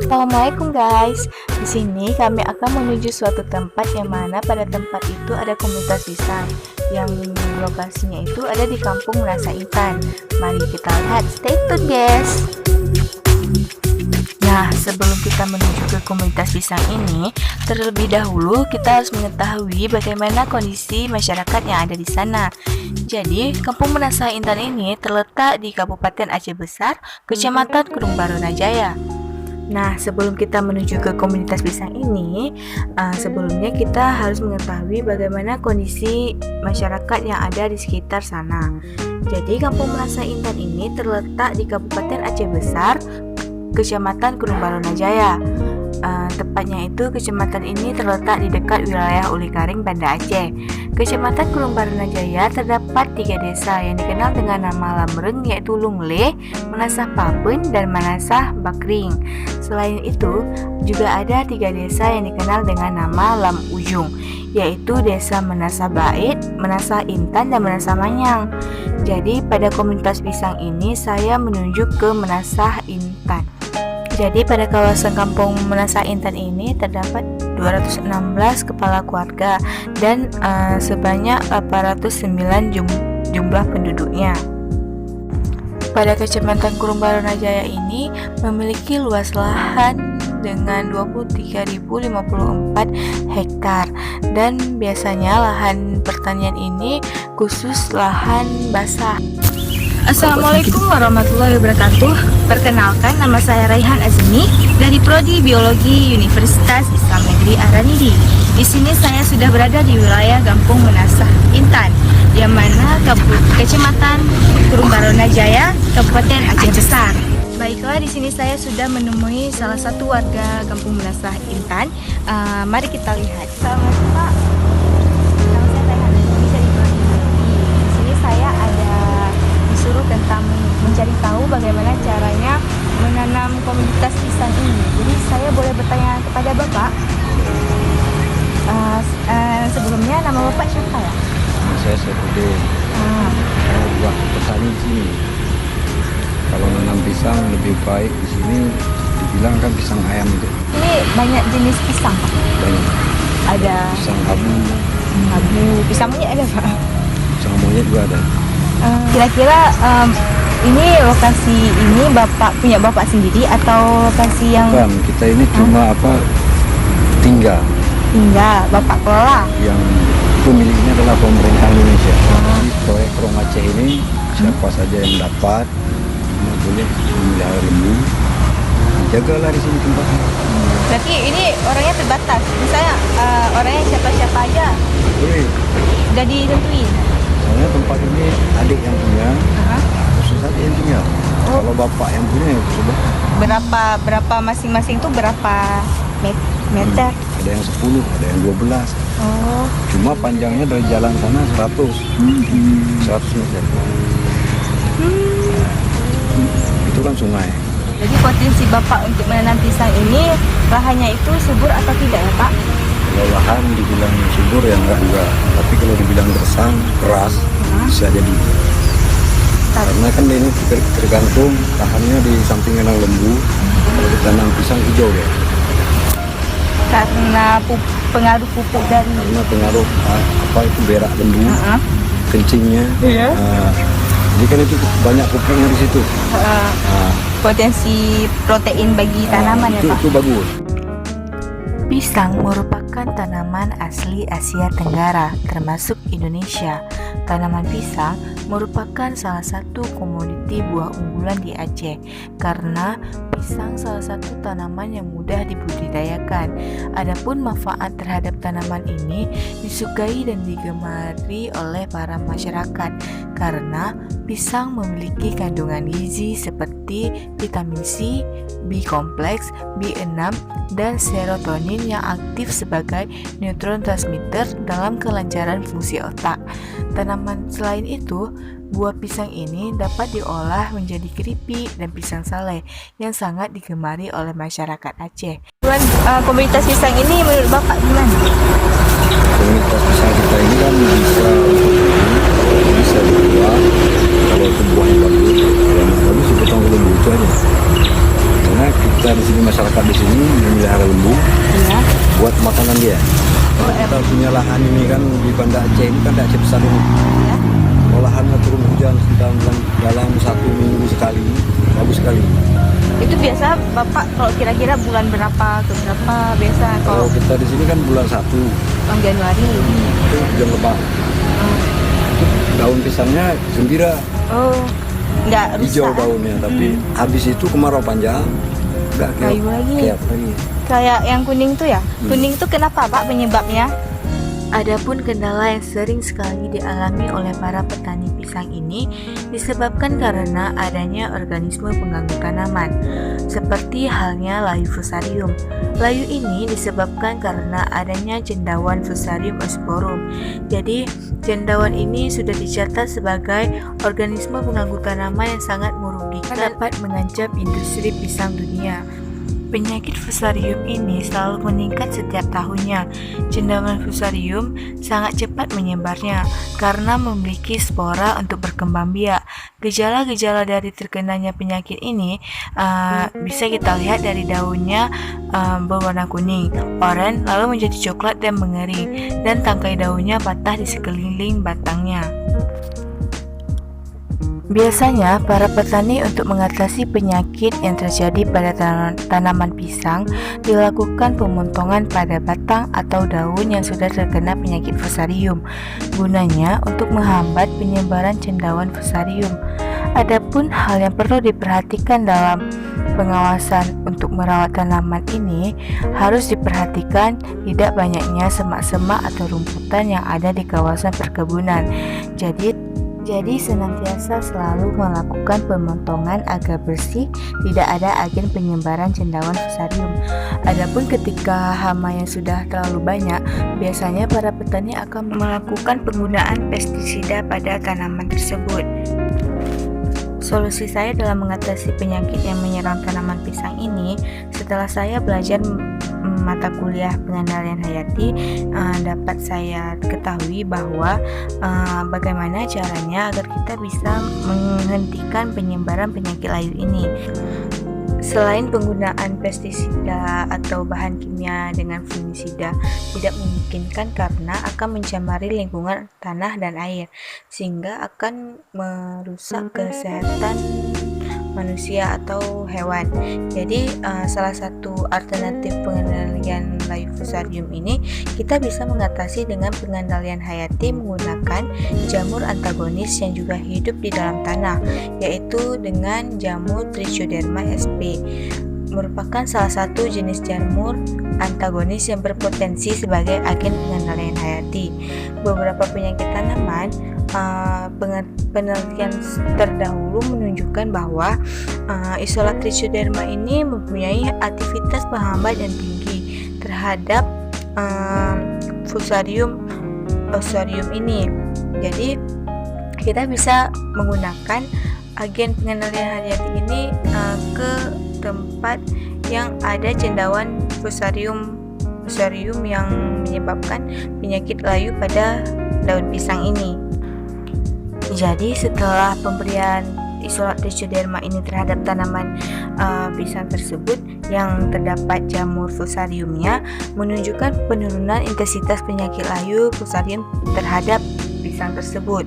Assalamualaikum guys. Di sini kami akan menuju suatu tempat yang mana pada tempat itu ada komunitas pisang yang lokasinya itu ada di Kampung Merasa Intan. Mari kita lihat, stay tune guys. Nah, sebelum kita menuju ke komunitas pisang ini, terlebih dahulu kita harus mengetahui bagaimana kondisi masyarakat yang ada di sana. Jadi, Kampung Merasa Intan ini terletak di Kabupaten Aceh Besar, Kecamatan Gunung Barunajaya. Nah, sebelum kita menuju ke komunitas pisang ini, sebelumnya kita harus mengetahui bagaimana kondisi masyarakat yang ada di sekitar sana. Jadi, Kampung Merasa Intan ini terletak di Kabupaten Aceh Besar, Kecamatan Gunung Barunajaya. Tepatnya itu kecamatan ini terletak di dekat wilayah Uli Karing, Banda Aceh. Kecamatan Gunung Barunajaya terdapat 3 desa yang dikenal dengan nama Lamreng, yaitu Lungle, Manasah Papen, dan Manasah Bakring. Selain itu, juga ada 3 desa yang dikenal dengan nama Lam Ujung, yaitu Desa Manasah Bait, Manasah Intan, dan Manasah Manyang. Jadi pada komunitas pisang ini saya menuju ke Manasah Intan. Jadi pada kawasan Kampung Merasa Intan ini terdapat 216 kepala keluarga dan sebanyak 809 jumlah penduduknya. Pada Kecamatan Gunung Barunajaya ini memiliki luas lahan dengan 23.054 hektar dan biasanya lahan pertanian ini khusus lahan basah. Assalamualaikum warahmatullahi wabarakatuh. Perkenalkan, nama saya Raihan Azmi dari Prodi Biologi Universitas Islam Negeri Aranidi. Di sini saya sudah berada di wilayah Kampung Merasa Intan, yang mana Kecamatan Gunung Barunajaya, Kabupaten Aceh Besar. Baiklah, di sini saya sudah menemui salah satu warga Kampung Merasa Intan. Mari kita lihat. Assalamualaikum Pak. Nama saya Raihan Azmi dari Prodi Biologi. Di sini saya ada disuruh tentang mencari tahu bagaimana caranya menanam komunitas pisang ini. Jadi saya boleh bertanya kepada Bapak, sebelumnya nama Bapak siapa ya? Saya Sefudin. Saya buat petani di sini. Kalau menanam pisang lebih baik di sini dibilang kan pisang ayam itu. Ini banyak jenis pisang Pak? Banyak. Ada pisang abu, pisang monyet ada Pak? pisang monyet juga ada. Kira-kira ini lokasi ini punya Bapak sendiri atau lokasi yang Bukan, kita ini cuma tinggal Bapak kelola? yang pemiliknya adalah pemerintah Indonesia. Jadi proyek Rong Aceh ini siapa saja yang dapat boleh memelihara lembu, jagalah di sini tempatnya. Berarti ini orangnya terbatas. Misalnya orangnya siapa-siapa aja Boleh. udah ditentuin. Soalnya tempat ini adik yang punya, khusus adik yang punya. Kalau bapak yang punya ya sudah. Berapa masing-masing tuh berapa meter? Ada yang 10, ada yang 12. Oh. Cuma panjangnya dari jalan sana 100 meter. Itu kan sungai. Jadi potensi Bapak untuk menanam pisang ini lahannya itu subur atau tidak ya Pak? Kalau lahan dibilang subur ya enggak juga. Tapi kalau dibilang gersang, keras, bisa jadi. Karena kan ini tergantung lahannya di samping kandang lembu. Kalau ditanam pisang hijau ya. Karena pengaruh pupuk dari Karena pengaruh itu berak lembu, kencingnya. Iya. Jadi kan itu banyak pupuknya di situ. Potensi protein bagi tanaman ya Pak? Itu bagus. Pisang merupakan tanaman asli Asia Tenggara, termasuk Indonesia. Tanaman pisang merupakan salah satu komoditi buah unggulan di Aceh, karena pisang salah satu tanaman yang mudah dibudidayakan. Adapun manfaat terhadap tanaman ini disukai dan digemari oleh para masyarakat, karena pisang memiliki kandungan gizi seperti vitamin C, B kompleks, B6, dan serotonin yang aktif sebagai neurotransmitter dalam kelancaran fungsi otak. Tanaman selain itu, buah pisang ini dapat diolah menjadi keripik dan pisang saleh yang sangat digemari oleh masyarakat Aceh. Komunitas pisang ini menurut Bapak gimana? Komunitas pisang kita ini kan bisa dijual. Kalau itu buahnya bagus, kalau nggak bagus itu potong dulu itu aja. Karena kita di sini masyarakat di sini lahan ini kan di Banda Aceh ini kan di Aceh besar ini. Ya. Olahannya turun hujan dalam 1 minggu sekali, bagus sekali. Itu biasa Bapak kalau kira-kira bulan berapa ke berapa biasa Kalau kalau kita di sini kan bulan 1 bulan Januari? itu hujan lebat. Daun pisangnya gembira, Oh, nggak hijau rusak. daunnya, tapi habis itu kemarau panjang, nggak Kayu lagi. keap lagi. Kayak yang kuning tuh ya? Kuning tuh kenapa Pak penyebabnya? Adapun kendala yang sering sekali dialami oleh para petani pisang ini disebabkan karena adanya organisme pengganggu tanaman, seperti halnya layu fusarium. Layu ini disebabkan karena adanya cendawan Fusarium osporum. Jadi, cendawan ini sudah dicatat sebagai organisme pengganggu tanaman yang sangat merugikan dan dapat mengancam industri pisang dunia. Penyakit Fusarium ini selalu meningkat setiap tahunnya. Cendawan Fusarium sangat cepat menyebarnya karena memiliki spora untuk berkembang biak. Gejala-gejala dari terkenanya penyakit ini bisa kita lihat dari daunnya berwarna kuning, oranye, lalu menjadi coklat dan mengering, dan tangkai daunnya patah di sekeliling batangnya. Biasanya, para petani untuk mengatasi penyakit yang terjadi pada tanaman pisang dilakukan pemotongan pada batang atau daun yang sudah terkena penyakit Fusarium, gunanya untuk menghambat penyebaran cendawan Fusarium. Adapun hal yang perlu diperhatikan dalam pengawasan untuk merawat tanaman ini harus diperhatikan tidak banyaknya semak-semak atau rumputan yang ada di kawasan perkebunan. Jadi senantiasa selalu melakukan pemotongan agar bersih, tidak ada agen penyebaran cendawan Fusarium. Adapun ketika hama yang sudah terlalu banyak, biasanya para petani akan melakukan penggunaan pestisida pada tanaman tersebut. Solusi saya dalam mengatasi penyakit yang menyerang tanaman pisang ini, setelah saya belajar mata kuliah pengendalian hayati, dapat saya ketahui bahwa bagaimana caranya agar kita bisa menghentikan penyebaran penyakit layu ini. Selain penggunaan pestisida atau bahan kimia dengan fungisida tidak memungkinkan karena akan mencemari lingkungan tanah dan air, sehingga akan merusak kesehatan manusia atau hewan. Jadi salah satu alternatif pengendalian layu Fusarium ini kita bisa mengatasi dengan pengendalian hayati menggunakan jamur antagonis yang juga hidup di dalam tanah, yaitu dengan jamur Trichoderma sp. Merupakan salah satu jenis jamur antagonis yang berpotensi sebagai agen pengendalian hayati. Beberapa penyakit tanaman, penelitian terdahulu menunjukkan bahwa isolat Trichoderma ini mempunyai aktivitas penghambat yang tinggi terhadap Fusarium osporium ini. Jadi kita bisa menggunakan agen pengendalian hayati ini ke tempat yang ada cendawan Fusarium yang menyebabkan penyakit layu pada daun pisang ini. Jadi setelah pemberian isolat Trichoderma ini terhadap tanaman pisang tersebut yang terdapat jamur Fusariumnya menunjukkan penurunan intensitas penyakit layu Fusarium terhadap pisang tersebut.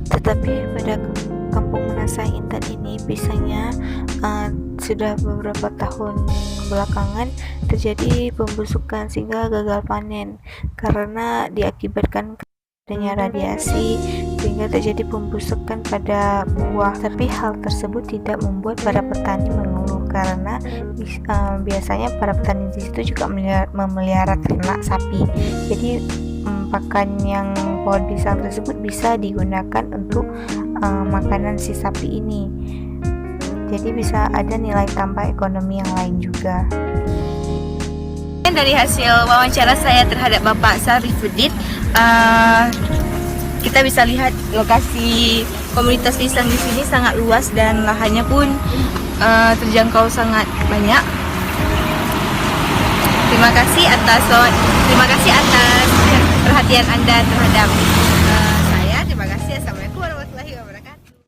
Tetapi pada kampung Menasah Intan ini pisangnya sudah beberapa tahun belakangan terjadi pembusukan sehingga gagal panen karena diakibatkan adanya radiasi sehingga terjadi pembusukan pada buah. Tapi hal tersebut tidak membuat para petani mengeluh karena biasanya para petani di situ juga memelihara ternak sapi. Jadi pakan yang pohon pisang tersebut bisa digunakan untuk makanan si sapi ini. Jadi bisa ada nilai tambah ekonomi yang lain juga. Dari hasil wawancara saya terhadap Bapak Sarifuddin, kita bisa lihat lokasi komunitas pisang di sini sangat luas dan lahannya pun terjangkau sangat banyak. Terima kasih atas perhatian Anda terhadap